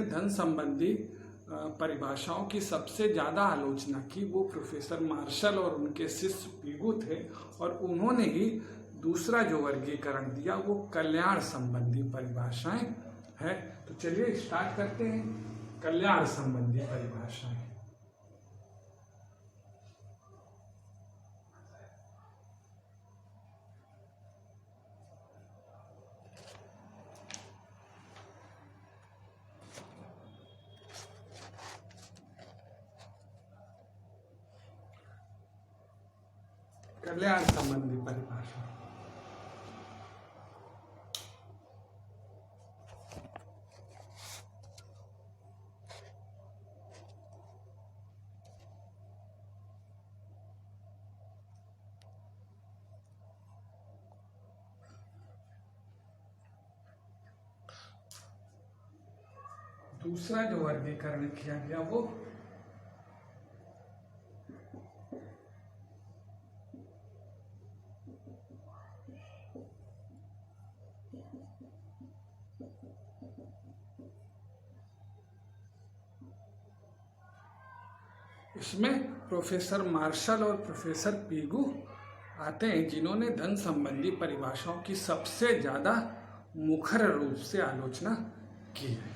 धन संबंधी परिभाषाओं की सबसे ज़्यादा आलोचना की वो प्रोफेसर मार्शल और उनके शिष्य पीगू थे, और उन्होंने ही दूसरा जो वर्गीकरण दिया वो कल्याण संबंधी परिभाषाएं है। तो चलिए स्टार्ट करते हैं। कल्याण संबंधी परिभाषाएं। कल्याण संबंधी परिभाषा। दूसरा जो वर्गीकरण किया गया वो इसमें प्रोफेसर मार्शल और प्रोफेसर पीगू आते हैं, जिन्होंने धन संबंधी परिभाषाओं की सबसे ज्यादा मुखर रूप से आलोचना की है।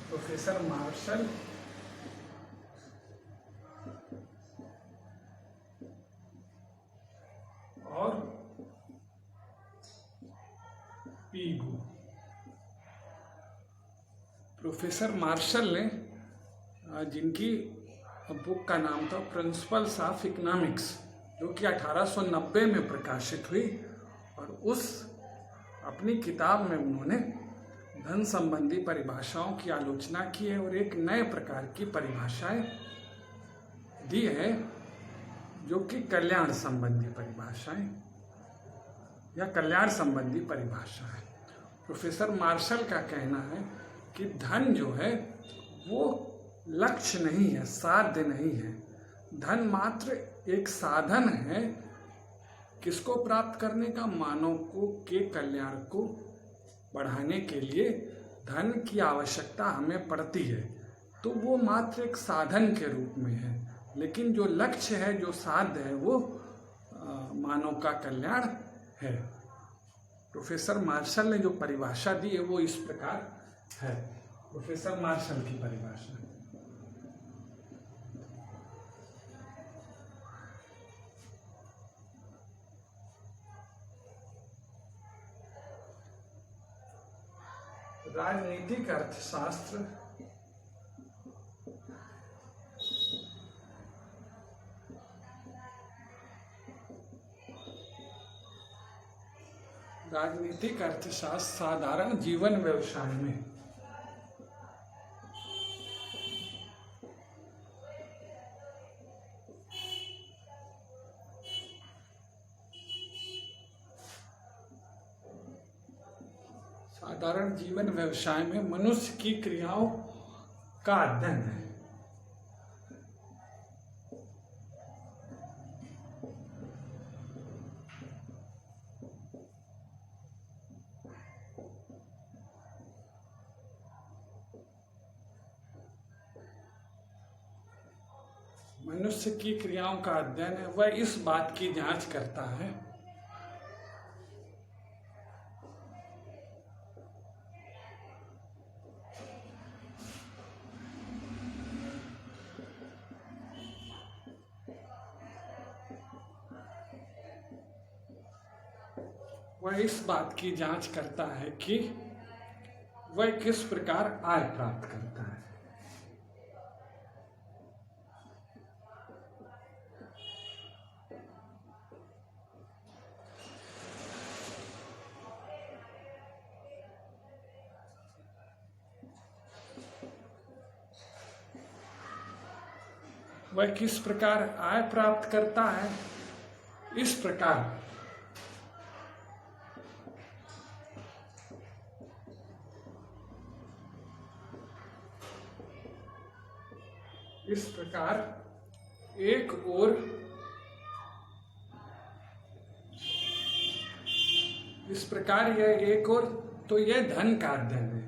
प्रोफेसर मार्शल और पीगू। प्रोफेसर मार्शल ने, जिनकी बुक का नाम था प्रिंसिपल्स ऑफ इकोनॉमिक्स, जो कि 1890 में प्रकाशित हुई, और उस अपनी किताब में उन्होंने धन संबंधी परिभाषाओं की आलोचना की है और एक नए प्रकार की परिभाषाएं दी है, जो कि कल्याण संबंधी परिभाषाएं या कल्याण संबंधी परिभाषा है। प्रोफेसर मार्शल का कहना है कि धन जो है वो लक्ष्य नहीं है, साध्य नहीं है। धन मात्र एक साधन है किसको प्राप्त करने का, मानव के कल्याण को बढ़ाने के लिए धन की आवश्यकता हमें पड़ती है, तो वो मात्र एक साधन के रूप में है। लेकिन जो लक्ष्य है, जो साध्य है, वो मानव का कल्याण है। प्रोफेसर मार्शल ने जो परिभाषा दी है वो इस प्रकार है। प्रोफेसर मार्शल की परिभाषा: राजनीतिक अर्थशास्त्र साधारण जीवन व्यवसाय में मनुष्य की क्रियाओं का अध्ययन है। मनुष्य की क्रियाओं का अध्ययन है। वह इस बात की जांच करता है कि वह किस प्रकार आय प्राप्त करता है। वह किस प्रकार आय प्राप्त करता है, इस प्रकार एक और इस प्रकार यह एक और तो यह धन का अध्ययन है।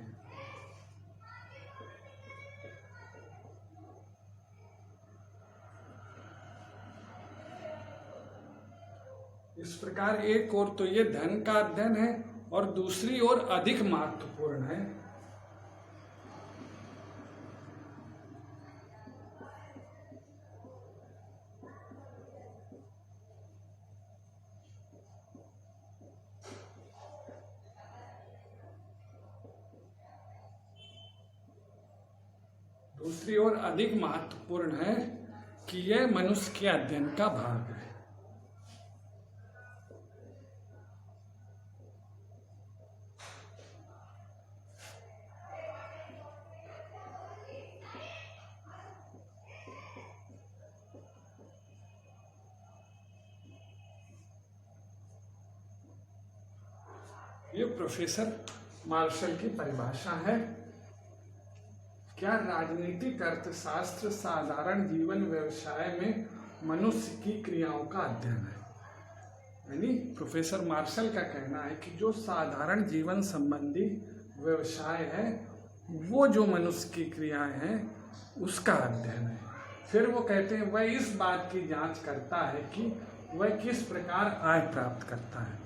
इस प्रकार एक ओर तो ये धन का अध्ययन है और दूसरी ओर अधिक महत्वपूर्ण है कि यह मनुष्य के अध्ययन का भाग है। ये प्रोफेसर मार्शल की परिभाषा है। क्या राजनीतिक अर्थशास्त्र साधारण जीवन व्यवसाय में मनुष्य की क्रियाओं का अध्ययन है? यानी प्रोफेसर मार्शल का कहना है कि जो साधारण जीवन संबंधी व्यवसाय है वो जो मनुष्य की क्रियाएं हैं उसका अध्ययन है। फिर वो कहते हैं वह इस बात की जांच करता है कि वह किस प्रकार आय प्राप्त करता है।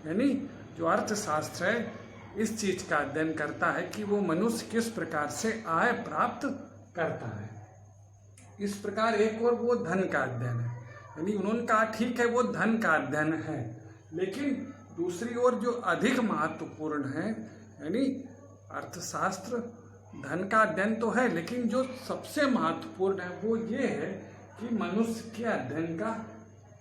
यानी जो अर्थशास्त्र है इस चीज का अध्ययन करता है कि वो मनुष्य किस प्रकार से आय प्राप्त करता है। इस प्रकार एक और वो धन का अध्ययन है। यानी उन्होंने कहा ठीक है वो धन का अध्ययन है, लेकिन दूसरी ओर जो अधिक महत्वपूर्ण है यानी अर्थशास्त्र धन का अध्ययन तो है, लेकिन जो सबसे महत्वपूर्ण है वो ये है कि मनुष्य के अध्ययन का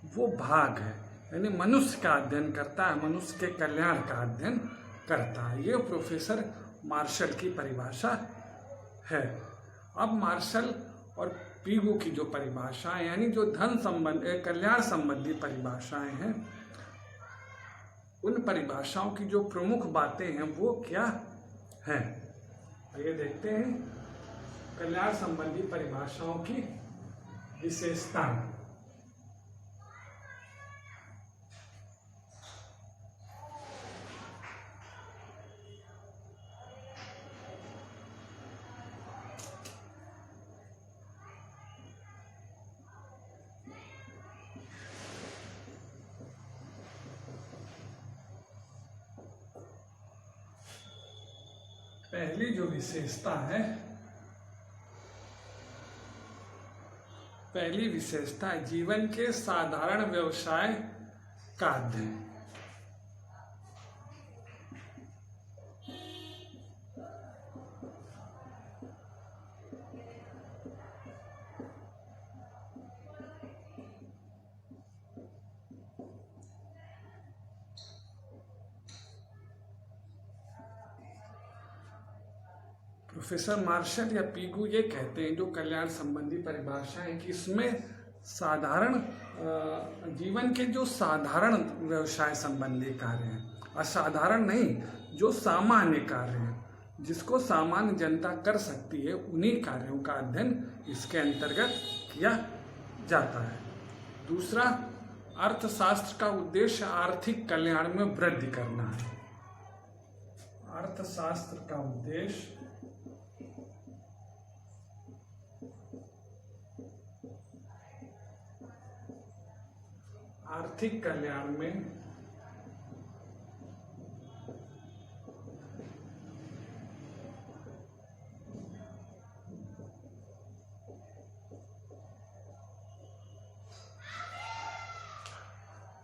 वो भाग है। यानी मनुष्य का अध्ययन करता है, मनुष्य के कल्याण का अध्ययन करता है। ये प्रोफेसर मार्शल की परिभाषा है। अब मार्शल और पीगू की जो परिभाषाएं यानी जो धन संबंधी कल्याण संबंधी परिभाषाएं हैं उन परिभाषाओं की जो प्रमुख बातें हैं वो क्या हैं, आइए देखते हैं। कल्याण संबंधी परिभाषाओं की विशेषताएं। पहली जो विशेषता है, पहली विशेषता है जीवन के साधारण व्यवसाय का अध्ययन। प्रोफेसर मार्शल या पीगू ये कहते हैं जो कल्याण संबंधी परिभाषा है कि इसमें साधारण जीवन के जो साधारण व्यवसाय संबंधी कार्य हैं, असाधारण नहीं, जो सामान्य कार्य हैं जिसको सामान्य जनता कर सकती है उन्हीं कार्यों का अध्ययन इसके अंतर्गत किया जाता है। दूसरा, अर्थशास्त्र का उद्देश्य आर्थिक कल्याण में वृद्धि करना है। अर्थशास्त्र का उद्देश्य आर्थिक कल्याण में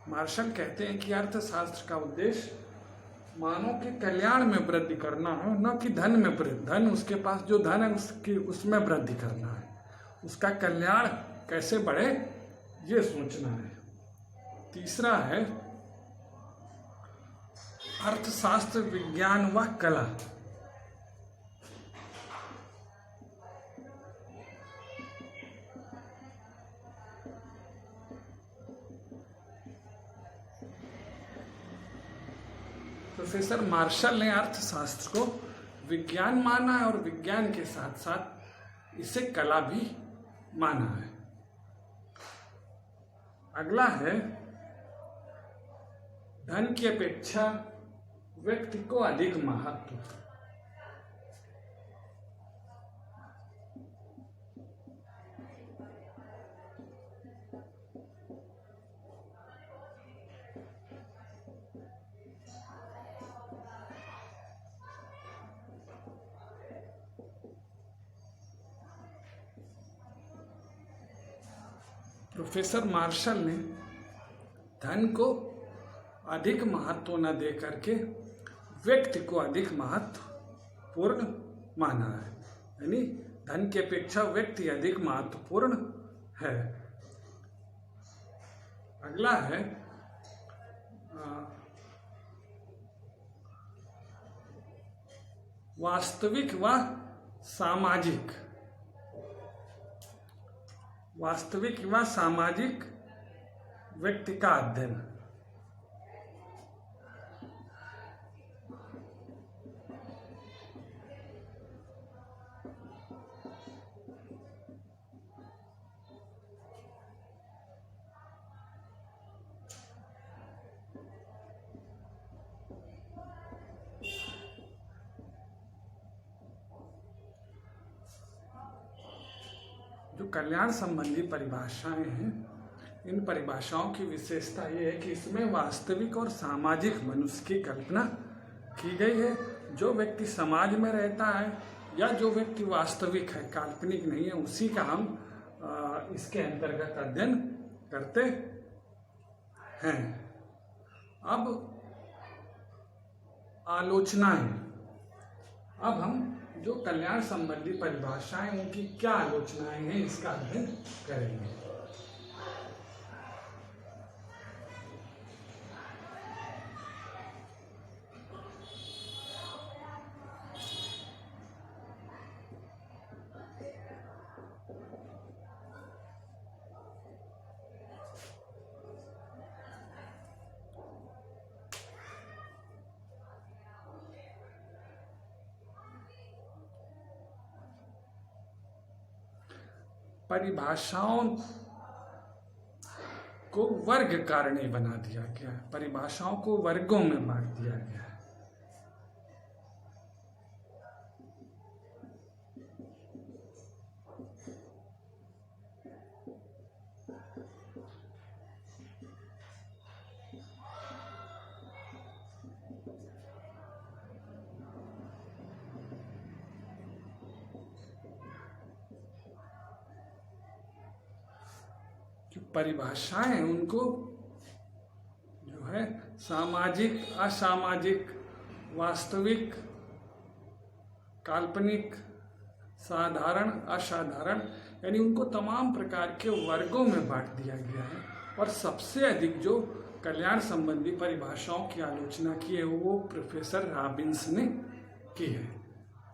मार्शल कहते हैं कि अर्थशास्त्र का उद्देश्य मानव के कल्याण में वृद्धि करना है, न कि धन में वृद्धि। धन उसके पास जो धन है उसमें वृद्धि करना है, उसका कल्याण कैसे बढ़े ये सोचना है। तीसरा है अर्थशास्त्र विज्ञान व कला। प्रोफेसर मार्शल ने अर्थशास्त्र को विज्ञान माना है और विज्ञान के साथ साथ इसे कला भी माना है। अगला है धन की अपेक्षा व्यक्ति को अधिक महत्व। प्रोफेसर मार्शल ने धन को अधिक महत्व न दे करके व्यक्ति को अधिक महत्वपूर्ण माना है, यानी धन की अपेक्षा व्यक्ति अधिक महत्वपूर्ण है। अगला है वास्तविक व सामाजिक। वास्तविक व सामाजिक व्यक्ति का अध्ययन। जो कल्याण संबंधी परिभाषाएं हैं, इन परिभाषाओं की विशेषता ये है कि इसमें वास्तविक और सामाजिक मनुष्य की कल्पना की गई है। जो व्यक्ति समाज में रहता है या जो व्यक्ति वास्तविक है, काल्पनिक नहीं है, उसी का हम इसके अंतर्गत अध्ययन करते हैं। अब आलोचनाएं। अब हम जो कल्याण संबंधी परिभाषाएं, उनकी क्या आलोचनाएं हैं, इसका अध्ययन करेंगे। परिभाषाओं को वर्ग कारणी बना दिया गया है। परिभाषाओं को वर्गों में बांट दिया गया है। परिभाषाएं उनको जो है सामाजिक, असामाजिक, वास्तविक, काल्पनिक, साधारण, असाधारण, यानी उनको तमाम प्रकार के वर्गों में बांट दिया गया है। और सबसे अधिक जो कल्याण संबंधी परिभाषाओं की आलोचना की है वो प्रोफेसर रॉबिन्स ने की है।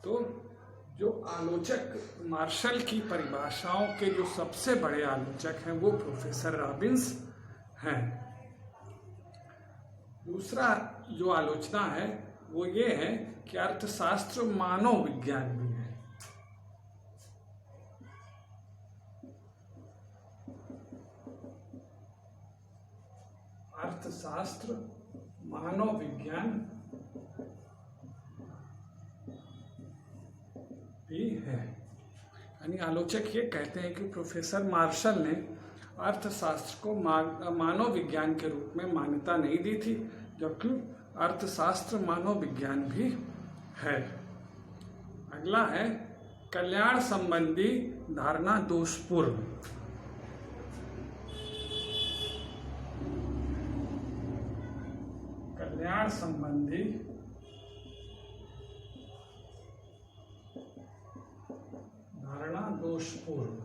तो जो आलोचक मार्शल की परिभाषाओं के जो सबसे बड़े आलोचक हैं वो प्रोफेसर रॉबिन्स हैं। दूसरा जो आलोचना है वो ये है कि अर्थशास्त्र मानव विज्ञान भी है। अर्थशास्त्र मानव विज्ञान भी है। यानी आलोचक ये कहते हैं कि प्रोफेसर मार्शल ने अर्थशास्त्र को मानव विज्ञान के रूप में मान्यता नहीं दी थी, जबकि अर्थशास्त्र मानव विज्ञान भी है। अगला है कल्याण संबंधी धारणा दोषपूर्ण। कल्याण संबंधी धारणा दोषपूर्ण।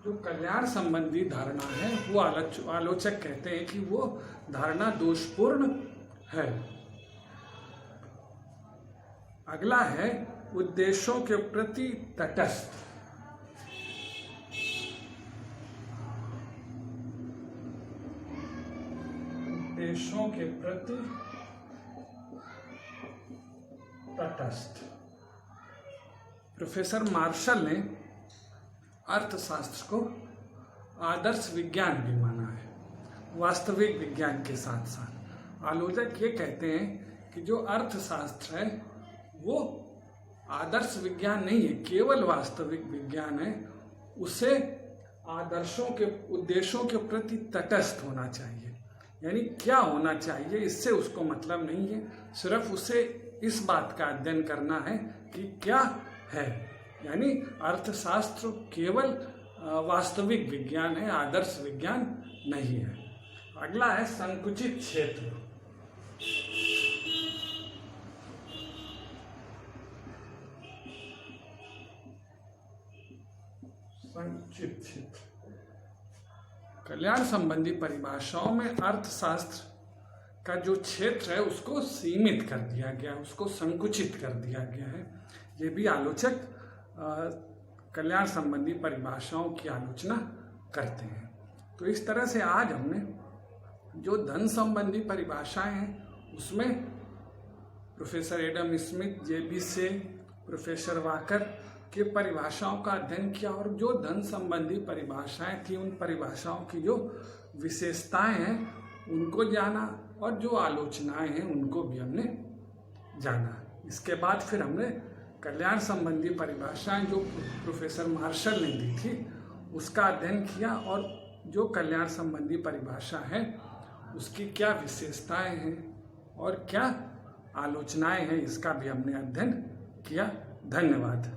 जो कल्याण संबंधी धारणा है वो आलोचक कहते हैं कि वो धारणा दोषपूर्ण है। अगला है उद्देश्यों के प्रति तटस्थ। उद्देश्यों के प्रति तटस्थ। प्रोफेसर मार्शल ने अर्थशास्त्र को आदर्श विज्ञान भी माना है, वास्तविक विज्ञान के साथ साथ। आलोचक ये कहते हैं कि जो अर्थशास्त्र है वो आदर्श विज्ञान नहीं है, केवल वास्तविक विज्ञान है। उसे आदर्शों के, उद्देश्यों के प्रति तटस्थ होना चाहिए। यानी क्या होना चाहिए इससे उसको मतलब नहीं है, सिर्फ उसे इस बात का अध्ययन करना है कि क्या है। यानी अर्थशास्त्र केवल वास्तविक विज्ञान है, आदर्श विज्ञान नहीं है। अगला है संकुचित क्षेत्र। संकुचित क्षेत्र कल्याण संबंधी परिभाषाओं में अर्थशास्त्र का जो क्षेत्र है उसको सीमित कर दिया गया, उसको संकुचित कर दिया गया है। ये भी आलोचक कल्याण संबंधी परिभाषाओं की आलोचना करते हैं। तो इस तरह से आज हमने जो धन संबंधी परिभाषाएं हैं उसमें प्रोफेसर एडम स्मिथ, जेबी से, प्रोफेसर वाकर के परिभाषाओं का अध्ययन किया और जो धन संबंधी परिभाषाएं थी उन परिभाषाओं की जो विशेषताएं हैं उनको जाना और जो आलोचनाएं हैं उनको भी हमने जाना। इसके बाद फिर हमने कल्याण संबंधी परिभाषाएं जो प्रोफेसर मार्शल ने दी थी उसका अध्ययन किया और जो कल्याण संबंधी परिभाषा है उसकी क्या विशेषताएं हैं और क्या आलोचनाएं हैं इसका भी हमने अध्ययन किया। धन्यवाद।